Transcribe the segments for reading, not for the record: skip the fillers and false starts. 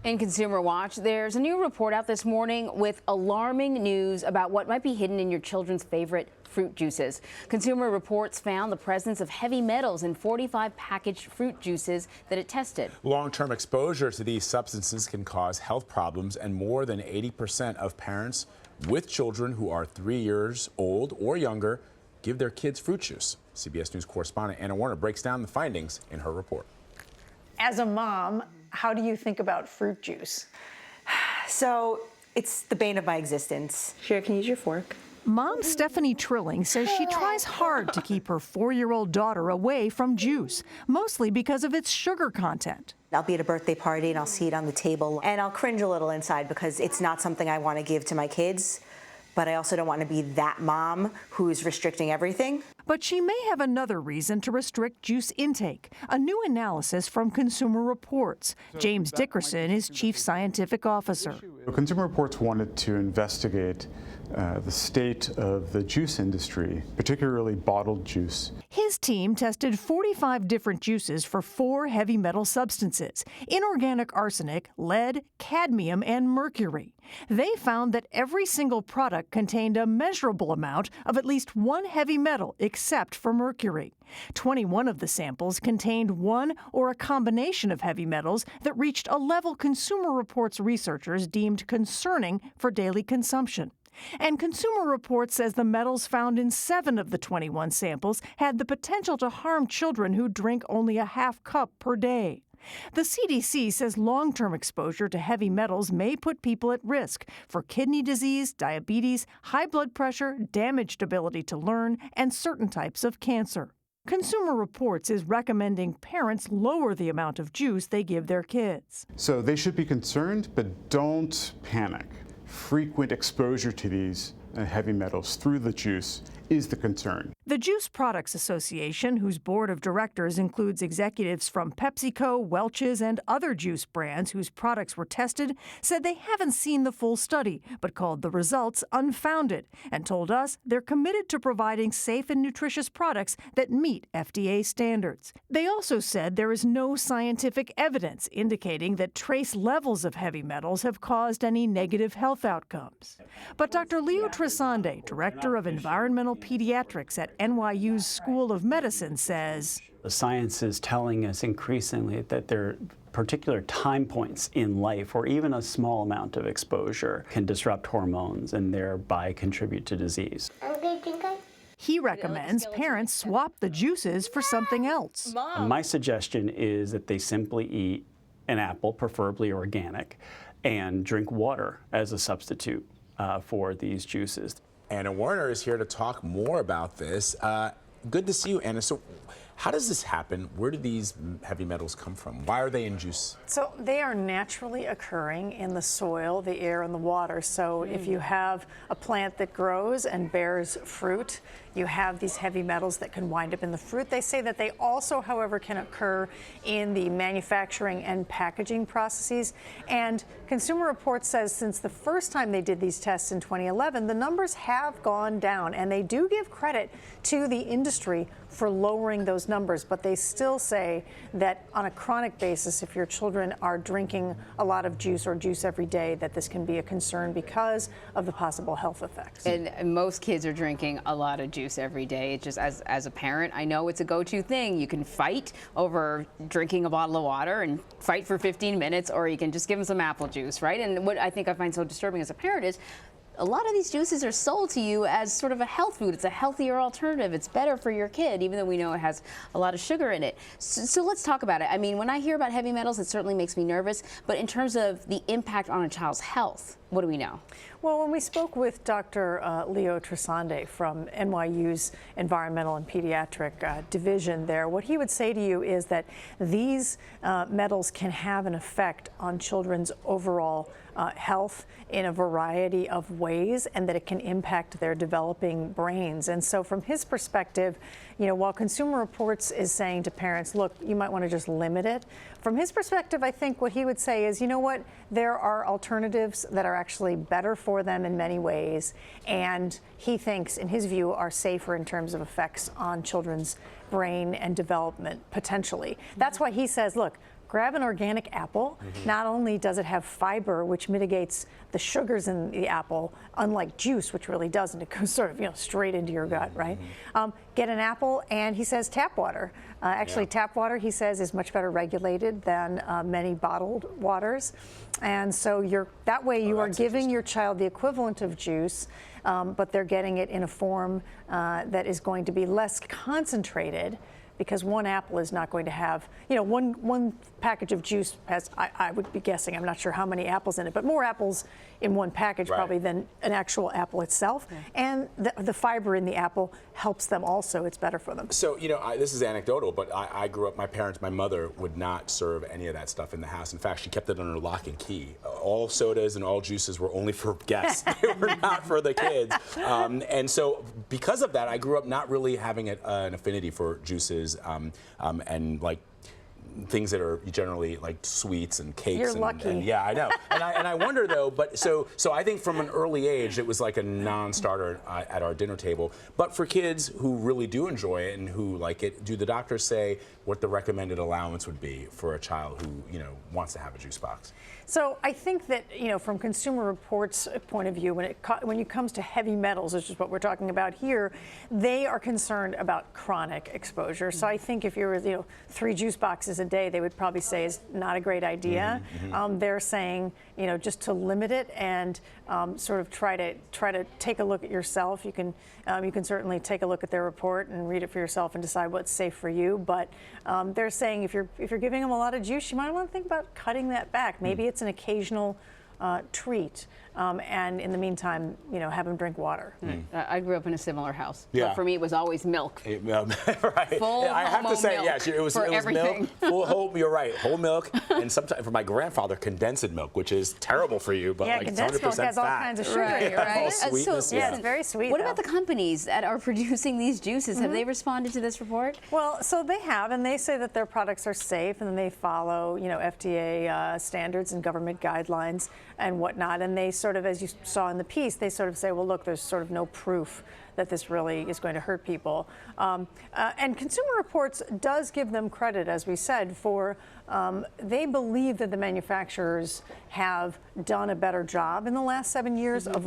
In Consumer Watch, there's a new report out this morning with alarming news about what might be hidden in your children's favorite fruit juices. Consumer Reports found the presence of heavy metals in 45 packaged fruit juices that it tested. Long-term exposure to these substances can cause health problems, and more than 80% of parents with children who are 3 years old or younger give their kids fruit juice. CBS News correspondent Anna Werner breaks down the findings in her report. As a mom, how do you think about fruit juice? So it's the bane of my existence. Here, can you use your fork? Mom Stephanie Trilling says she tries hard to keep her 4-year-old daughter away from juice, mostly because of its sugar content. I'll be at a birthday party and I'll see it on the table and I'll cringe a little inside because it's not something I want to give to my kids. But I also don't want to be that mom who's restricting everything. But she may have another reason to restrict juice intake. A new analysis from Consumer Reports. James Dickerson is Chief Scientific Officer. Consumer Reports wanted to investigate the state of the juice industry, particularly bottled juice. His team tested 45 different juices for 4 heavy metal substances: inorganic arsenic, lead, cadmium, and mercury. They found that every single product contained a measurable amount of at least one heavy metal except for mercury. 21 of the samples contained one or a combination of heavy metals that reached a level Consumer Reports researchers deemed concerning for daily consumption. And Consumer Reports says the metals found in 7 of the 21 samples had the potential to harm children who drink only a half cup per day. The CDC says long-term exposure to heavy metals may put people at risk for kidney disease, diabetes, high blood pressure, damaged ability to learn, and certain types of cancer. Consumer Reports is recommending parents lower the amount of juice they give their kids. So they should be concerned, but don't panic. Frequent exposure to these heavy metals through the juice is the concern. The Juice Products Association, whose board of directors includes executives from PepsiCo, Welch's, and other juice brands whose products were tested, said they haven't seen the full study, but called the results unfounded, and told us they're committed to providing safe and nutritious products that meet FDA standards. They also said there is no scientific evidence indicating that trace levels of heavy metals have caused any negative health outcomes. But Dr. Leo Trisande, director of environmental pediatrics at NYU's School of Medicine, says the science is telling us increasingly that there are particular time points in life where even a small amount of exposure can disrupt hormones and thereby contribute to disease. He recommends parents swap the juices for something else. My suggestion is that they simply eat an apple, preferably organic, and drink water as a substitute for these juices. Anna Werner is here to talk more about this. Good to see you, Anna. So how does this happen? Where do these heavy metals come from? Why are they in juice? So they are naturally occurring in the soil, the air, and the water. So if you have a plant that grows and bears fruit, you have these heavy metals that can wind up in the fruit. They say that they also, however, can occur in the manufacturing and packaging processes. And Consumer Reports says since the first time they did these tests in 2011, the numbers have gone down. And they do give credit to the industry for lowering those numbers. But they still say that on a chronic basis, if your children are drinking a lot of juice or juice every day, that this can be a concern because of the possible health effects. And most kids are drinking a lot of juice every day. It's just as a parent, I know it's a go-to thing. You can fight over drinking a bottle of water and fight for 15 minutes, or you can just give them some apple juice, right? And what I think I find so disturbing as a parent is a lot of these juices are sold to you as sort of a health food. It's a healthier alternative. It's better for your kid, even though we know it has a lot of sugar in it. So let's talk about it. I mean, when I hear about heavy metals, it certainly makes me nervous. But in terms of the impact on a child's health, what do we know? Well, when we spoke with Dr. Leo Trisande from NYU's Environmental and Pediatric Division there, what he would say to you is that these metals can have an effect on children's overall health in a variety of ways, and that it can impact their developing brains. And so from his perspective, you know, while Consumer Reports is saying to parents, look, you might want to just limit it, from his perspective, I think what he would say is, you know what, there are alternatives that are actually better for them in many ways, and he thinks, in his view, are safer in terms of effects on children's brain and development, potentially. That's why he says, look, grab an organic apple. Not only does it have fiber, which mitigates the sugars in the apple, unlike juice, which really doesn't. It goes sort of, straight into your gut, right? Get an apple, and he says tap water. Actually, tap water, he says, is much better regulated than many bottled waters. And so that way you are giving your child the equivalent of juice, but they're getting it in a form that is going to be less concentrated, because one apple is not going to have, one package of juice has, I would be guessing, I'm not sure how many apples in it, but more apples in one package probably than an actual apple itself. And the fiber in the apple helps them also. It's better for them. So, this is anecdotal, but I grew up, my mother would not serve any of that stuff in the house. In fact, she kept it under lock and key. All sodas and all juices were only for guests. They were not for the kids. And so because of that, I grew up not really having an affinity for juices and like things that are generally like sweets and cakes. You're lucky. And yeah, I know. And I wonder though, but so I think from an early age it was like a non-starter at our dinner table. But for kids who really do enjoy it and who like it, do the doctors say what the recommended allowance would be for a child who wants to have a juice box? So I think that from Consumer Reports' point of view, when it comes to heavy metals, which is what we're talking about here, they are concerned about chronic exposure. So I think if you're 3 juice boxes a day, they would probably say is not a great idea. They're saying just to limit it and sort of try to take a look at yourself. You can certainly take a look at their report and read it for yourself and decide what's safe for you. But they're saying if you're giving them a lot of juice, you might want to think about cutting that back. Maybe it's an occasional treat, and in the meantime, have them drink water. I grew up in a similar house. Yeah. But for me, it was always milk. Right. Full I have to say, milk yes, it was everything. milk. Whole, you're right. Whole milk, and sometimes for my grandfather, condensed milk, which is terrible for you, but like it's 100% condensed milk has all fat. kinds of sugar. Right. All sweetness, It's very sweet. What about the companies that are producing these juices? Have they responded to this report? Well, so they have, and they say that their products are safe, and then they follow, FDA standards and government guidelines and whatnot. And they sort of, as you saw in the piece, they sort of say, well, look, there's sort of no proof that this really is going to hurt people. And Consumer Reports does give them credit, as we said, for they believe that the manufacturers have done a better job in the last 7 years of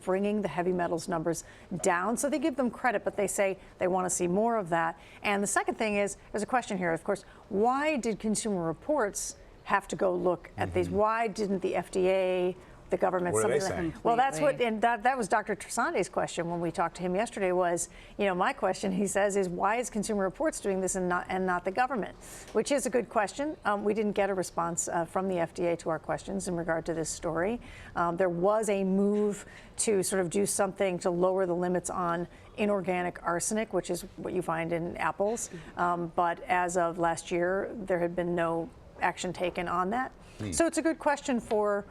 bringing the heavy metals numbers down. So they give them credit, but they say they want to see more of that. And the second thing is, there's a question here, of course, why did Consumer Reports have to go look at these? Why didn't the FDA, the government, What are they something saying? Well, that's what, and that was Dr. Tresante's question when we talked to him yesterday was, my question, he says, is why is Consumer Reports doing this and not the government? Which is a good question. We didn't get a response from the FDA to our questions in regard to this story. There was a move to sort of do something to lower the limits on inorganic arsenic, which is what you find in apples. But as of last year, there had been no action taken on that. So it's a good question for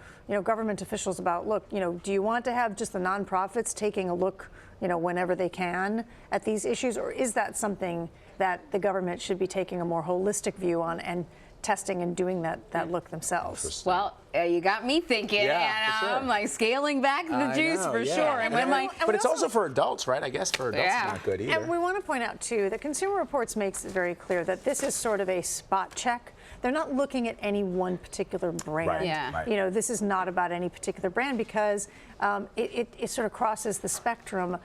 government officials about, look, do you want to have just the nonprofits taking a look, whenever they can at these issues, or is that something that the government should be taking a more holistic view on and testing and doing that look themselves? Well, you got me thinking, Yeah, and for sure. I'm like scaling back the juice for sure. And But it's also for adults, right? I guess for adults it's not good either. And we want to point out, too, that Consumer Reports makes it very clear that this is sort of a spot check. They're not looking at any one particular brand. Right. Yeah. Right. This is not about any particular brand because it sort of crosses the spectrum.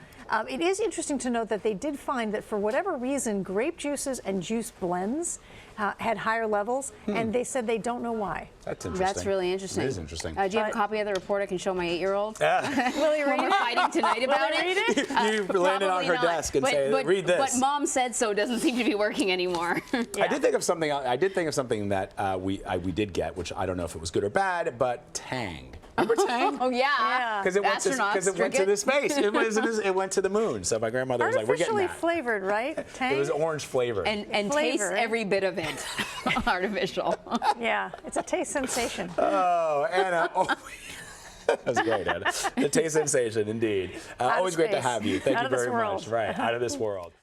It is interesting to note that they did find that for whatever reason, grape juices and juice blends had higher levels, and they said they don't know why. That's interesting. That's really interesting. It is interesting. Do you have a copy of the report I can show my 8-year-old? Will you read We're it? fighting tonight about it. You landed on Probably her not. desk and say, but, read this. But Mom said so doesn't seem to be working anymore. I did think of something. I did think of something that we did get, which I don't know if it was good or bad, but Tang. Remember Tang? Oh yeah. Because it went to the space. It went to the moon. So my grandmother was like, "We're getting Artificially that." flavored, right? Tang? It was orange flavored. And Flavor, taste right? every bit of it. Artificial. Yeah, it's a taste sensation. Oh, Anna. Oh. That was great, Anna. The taste sensation, indeed. Always great to space. have you. Thank Out you of this very world. much. Right, out of this world.